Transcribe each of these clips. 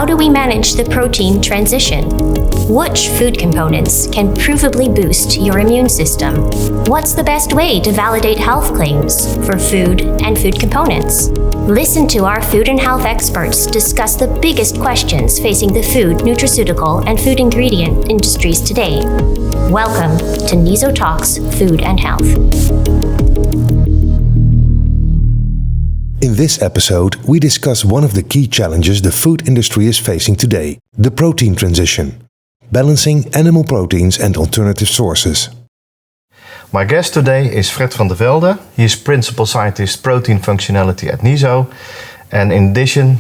how do we manage the protein transition? Which food components can provably boost your immune system? What's the best way to validate health claims for food and food components? Listen to our food and health experts discuss the biggest questions facing the food, nutraceutical, and food ingredient industries today. Welcome to NIZO Talks Food and Health. In this episode, we discuss one of the key challenges the food industry is facing today, the protein transition, balancing animal proteins and alternative sources. My guest today is Fred van der Velde. He is Principal Scientist Protein Functionality at NIZO. And in addition,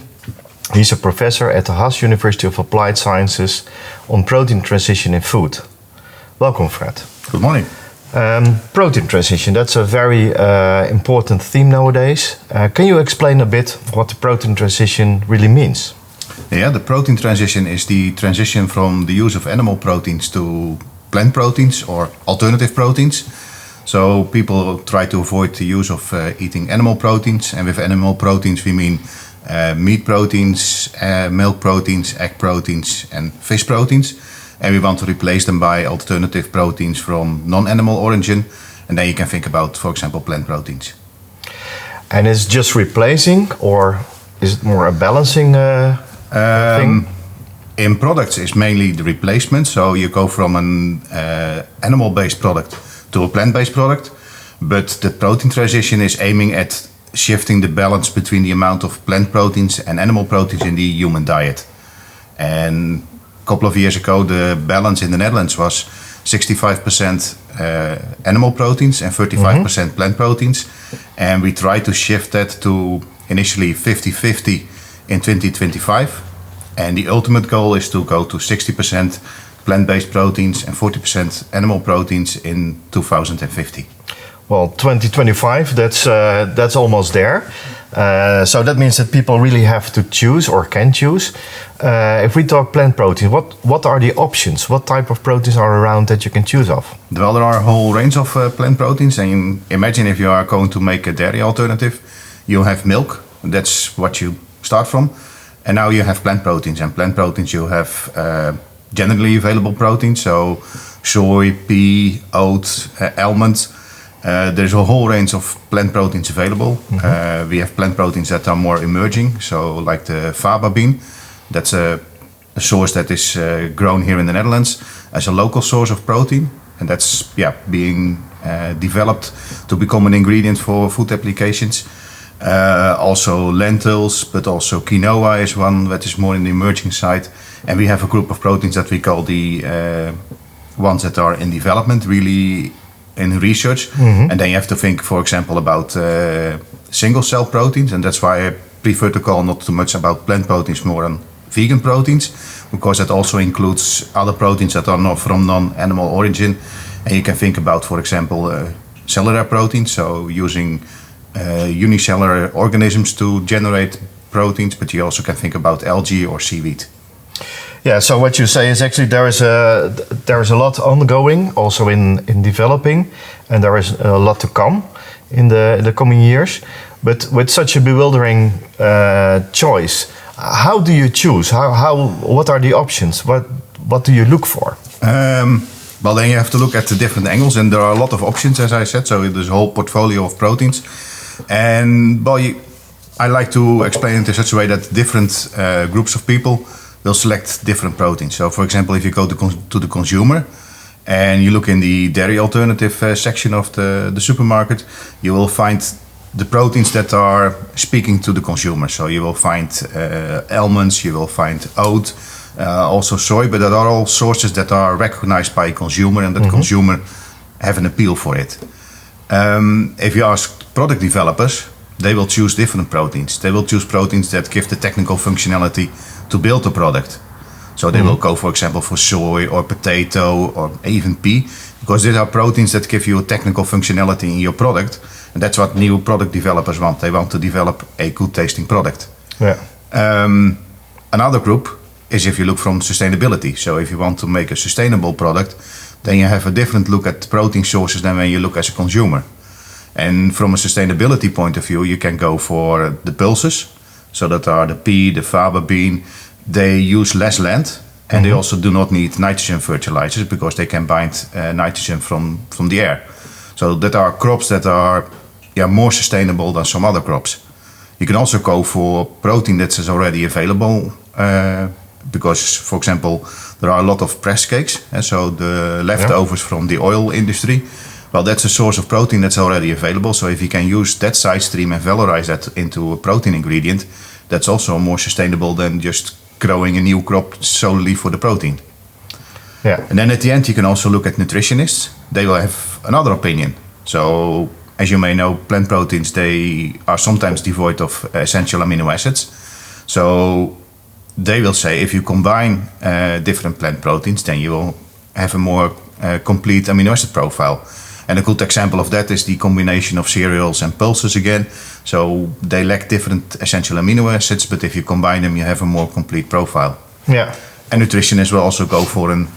he's a professor at the Haas University of Applied Sciences on protein transition in food. Welcome, Fred. Good morning. Protein transition, that's a very important theme nowadays. Can you explain a bit what the protein transition really means? Yeah, the protein transition is the transition from the use of animal proteins to plant proteins or alternative proteins. So people try to avoid the use of eating animal proteins, and with animal proteins we mean meat proteins, milk proteins, egg proteins and fish proteins. And we want to replace them by alternative proteins from non-animal origin. And then you can think about, for example, plant proteins. And is it just replacing, or is it more a balancing thing? In products, it's mainly the replacement. So you go from an animal-based product to a plant-based product. But the protein transition is aiming at shifting the balance between the amount of plant proteins and animal proteins in the human diet. And a couple of years ago, the balance in the Netherlands was 65% animal proteins and 35% plant proteins. And we tried to shift that to initially 50-50 in 2025. And the ultimate goal is to go to 60% plant-based proteins and 40% animal proteins in 2050. Well, 2025, that's almost there. So that means that people really have to choose or can choose. If we talk plant protein, what are the options? What type of proteins are around that you can choose of? Well, there are a whole range of plant proteins. And imagine if you are going to make a dairy alternative, you have milk. That's what you start from. And now you have plant proteins. And plant proteins, you have generally available proteins. So soy, pea, oat, almond. There's a whole range of plant proteins available. We have plant proteins that are more emerging, so like the faba bean. That's a source that is grown here in the Netherlands as a local source of protein. And that's being developed to become an ingredient for food applications. Also lentils, but also quinoa is one that is more in the emerging side. And we have a group of proteins that we call the ones that are in development, really in research. And then you have to think, for example, about single cell proteins, and that's why I prefer to call not too much about plant proteins, more on vegan proteins, because that also includes other proteins that are not from non-animal origin. And you can think about, for example, cellular proteins, so using unicellular organisms to generate proteins, but you also can think about algae or seaweed. Yeah, so what you say is actually there is a lot ongoing, also in developing, and there is a lot to come in the coming years. But with such a bewildering choice, how do you choose? What are the options? What do you look for? Well, then you have to look at the different angles, and there are a lot of options, as I said. So there's a whole portfolio of proteins, and I like to explain it in such a way that different groups of people will select different proteins. So, for example, if you go to the consumer and you look in the dairy alternative section of the supermarket, you will find the proteins that are speaking to the consumer. So you will find almonds, you will find oat, also soy, but that are all sources that are recognized by a consumer and that consumer have an appeal for it. If you ask product developers, they will choose different proteins. They will choose proteins that give the technical functionality to build the product. So they will go, for example, for soy or potato or even pea, because these are proteins that give you a technical functionality in your product. And that's what new product developers want. They want to develop a good tasting product. Yeah. Another group is if you look from sustainability. So if you want to make a sustainable product, then you have a different look at protein sources than when you look as a consumer. And from a sustainability point of view, you can go for the pulses. So that are the pea, the faba bean, they use less land, and they also do not need nitrogen fertilizers because they can bind nitrogen from the air. So that are crops that are more sustainable than some other crops. You can also go for protein that is already available because, for example, there are a lot of press cakes, and so the leftovers from the oil industry. Well, that's a source of protein that's already available. So if you can use that side stream and valorize that into a protein ingredient, that's also more sustainable than just growing a new crop solely for the protein. Yeah. And then at the end, you can also look at nutritionists. They will have another opinion. So as you may know, plant proteins, they are sometimes devoid of essential amino acids. So they will say if you combine different plant proteins, then you will have a more complete amino acid profile. And a good example of that is the combination of cereals and pulses again. So they lack different essential amino acids, but if you combine them, you have a more complete profile. Yeah. And nutritionists will also go for an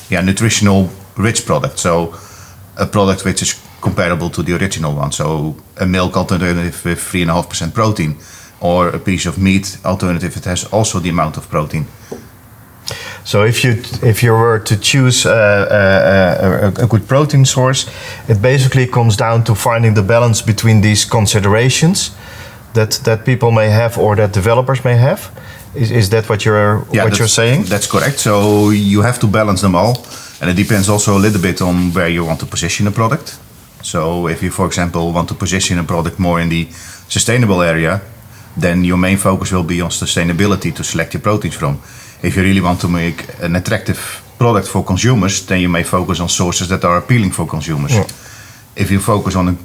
nutritional rich product. So a product which is comparable to the original one. So a milk alternative with 3.5% protein, or a piece of meat alternative that has also the amount of protein. So if you were to choose a good protein source, it basically comes down to finding the balance between these considerations that people may have or that developers may have. Is that what you're saying? That's correct. So you have to balance them all, and it depends also a little bit on where you want to position a product. So if you, for example, want to position a product more in the sustainable area, then your main focus will be on sustainability to select your proteins from. If you really want to make an attractive product for consumers, then you may focus on sources that are appealing for consumers. Yeah. If you focus on a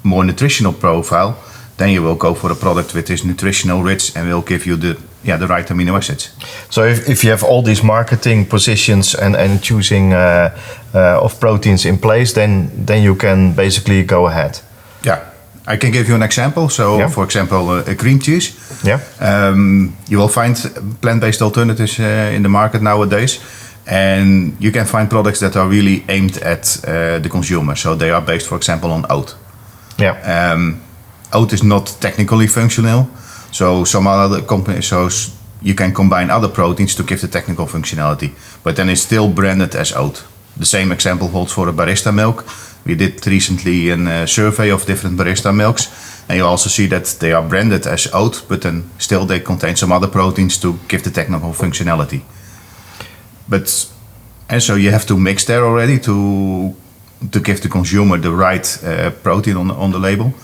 more nutritional profile, then you will go for a product which is nutritional rich and will give you the right amino acids. So if you have all these marketing positions and choosing of proteins in place, then you can basically go ahead. Yeah. I can give you an example. So, for example, a cream cheese. Yeah. You will find plant-based alternatives in the market nowadays. And you can find products that are really aimed at the consumer. So they are based, for example, on oat. Yeah. Oat is not technically functional. So some other companies, so you can combine other proteins to give the technical functionality. But then it's still branded as oat. The same example holds for a barista milk. We did recently a survey of different barista milks, and you also see that they are branded as oat, but then still they contain some other proteins to give the technical functionality. And so you have to mix there already to give the consumer the right protein on the label.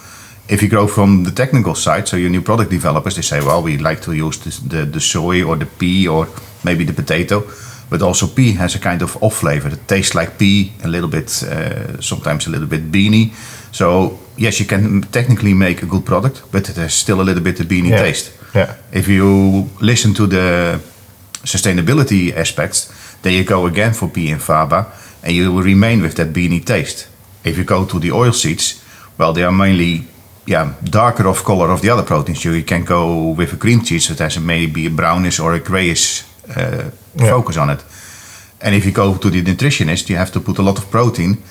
If you go from the technical side, so your new product developers, they say, well, we like to use the soy or the pea or maybe the potato. But also pea has a kind of off flavor. It tastes like pea, a little bit, sometimes a little bit beany. So yes, you can technically make a good product, but it has still a little bit of beany taste. Yeah. If you listen to the sustainability aspects, then you go again for pea and faba, and you will remain with that beany taste. If you go to the oil seeds, well, they are mainly darker of color of the other proteins. You can go with a cream cheese that has maybe a brownish or a grayish focus on it. And if you go to the nutritionist, you have to put a lot of protein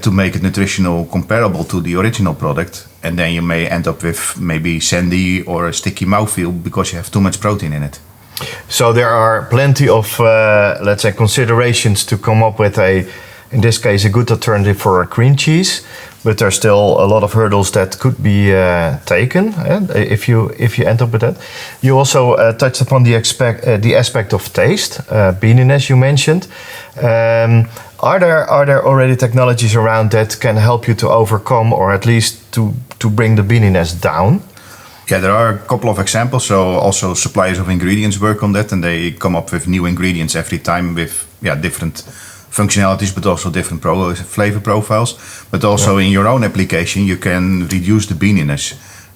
to make it nutritional comparable to the original product, and then you may end up with maybe sandy or a sticky mouthfeel because you have too much protein in it. So there are plenty of let's say considerations to come up with in this case a good alternative for a cream cheese, but there's still a lot of hurdles that could be taken if you end up with that. You also touched upon the aspect of taste, Beaniness you mentioned. Are there already technologies around that can help you to overcome or at least to bring the Beaniness down? Yeah, there are a couple of examples. So also suppliers of ingredients work on that, and they come up with new ingredients every time with different functionalities, but also different flavor profiles. But also in your own application, you can reduce the beaniness.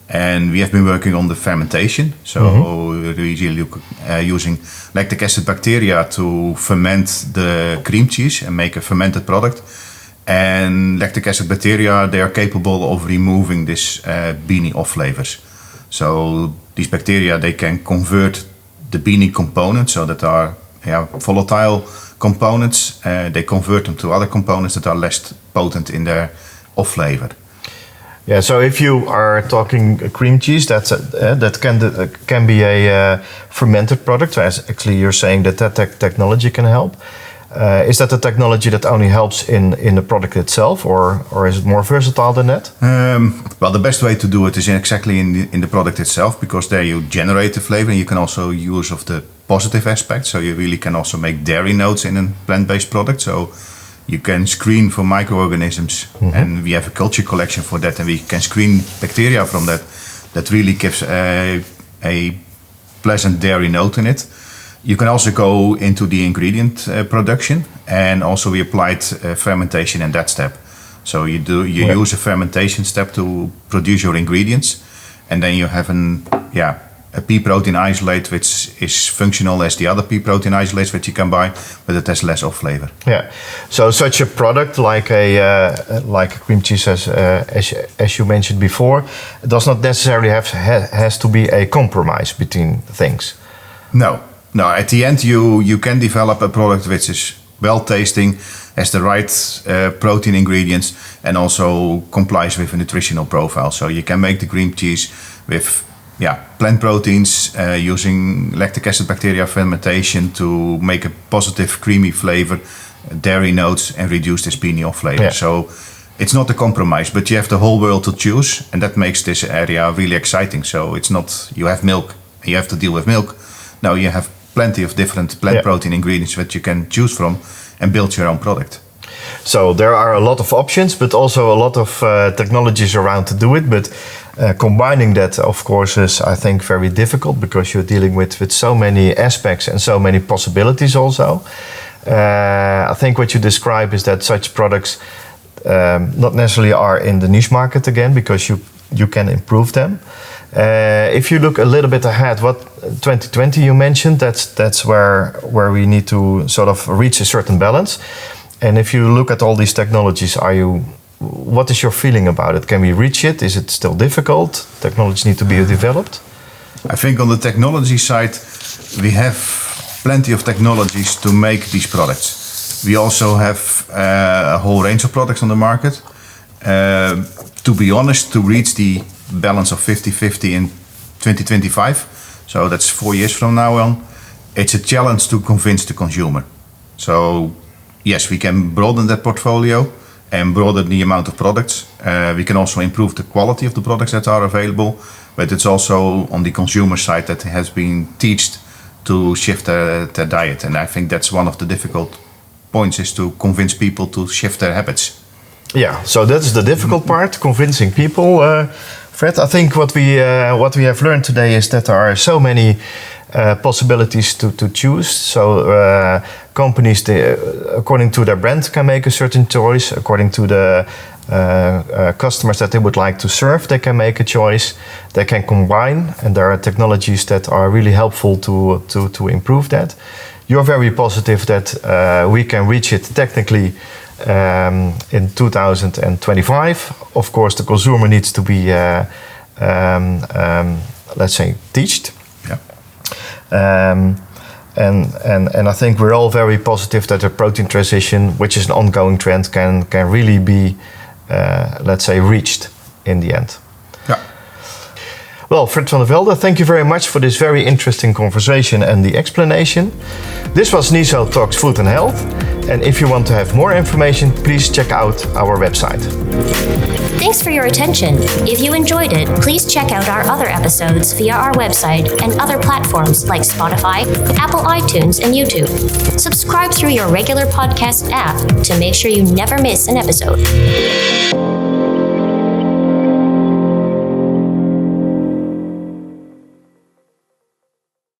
And we have been working on the fermentation. So we're usually using lactic acid bacteria to ferment the cream cheese and make a fermented product. And lactic acid bacteria, they are capable of removing this beanie off flavors. So these bacteria, they can convert the beanie components, so that are volatile components, they convert them to other components that are less potent in their off flavor. Yeah, so if you are talking cream cheese, that can be a fermented product. As actually you're saying that technology can help. Is that a technology that only helps in the product itself, or is it more versatile than that? Well, the best way to do it is exactly in the product itself, because there you generate the flavor, and you can also use of the positive aspect. So you really can also make dairy notes in a plant-based product. So you can screen for microorganisms, and we have a culture collection for that, and we can screen bacteria from that. That really gives a pleasant dairy note in it. You can also go into the ingredient production, and also we applied fermentation in that step. So you use a fermentation step to produce your ingredients, and then you have a pea protein isolate which is functional as the other pea protein isolates which you can buy, but it has less off flavor. Yeah. So such a product like a cream cheese, as you mentioned before, does not necessarily has to be a compromise between things. No, at the end you can develop a product which is well tasting, has the right protein ingredients, and also complies with a nutritional profile. So you can make the cream cheese with plant proteins using lactic acid bacteria fermentation to make a positive creamy flavor, dairy notes, and reduce this beanie off flavor. Yeah. So it's not a compromise, but you have the whole world to choose, and that makes this area really exciting. So it's not you have milk and you have to deal with milk. No, you have plenty of different plant protein ingredients that you can choose from and build your own product. So there are a lot of options, but also a lot of technologies around to do it. But combining that, of course, is, I think, very difficult, because you're dealing with so many aspects and so many possibilities also. I think what you describe is that such products not necessarily are in the niche market again, because you can improve them. If you look a little bit ahead, what 2020 you mentioned, that's where we need to sort of reach a certain balance. And if you look at all these technologies, what is your feeling about it? Can we reach it? Is it still difficult? Technologies need to be developed? I think on the technology side, we have plenty of technologies to make these products. We also have a whole range of products on the market. To be honest, to reach the balance of 50-50 in 2025, so that's 4 years from now on, it's a challenge to convince the consumer. So yes, we can broaden that portfolio and broaden the amount of products. We can also improve the quality of the products that are available, but it's also on the consumer side that has been taught to shift their diet, and I think that's one of the difficult points, is to convince people to shift their habits. Yeah, so that's the difficult part, convincing people. Fred, I think what we have learned today is that there are so many possibilities to choose. So companies, according to their brand, can make a certain choice. According to the customers that they would like to serve, they can make a choice. They can combine, and there are technologies that are really helpful to improve that. You're very positive that we can reach it technically in 2025. Of course, the consumer needs to be, let's say, taught. Yeah. And I think we're all very positive that the protein transition, which is an ongoing trend, can really be, let's say, reached in the end. Yeah. Well, Fred van der Velde, thank you very much for this very interesting conversation and the explanation. This was NIZO Talks Food and Health. And if you want to have more information, please check out our website. Thanks for your attention. If you enjoyed it, please check out our other episodes via our website and other platforms like Spotify, Apple iTunes, and YouTube. Subscribe through your regular podcast app to make sure you never miss an episode.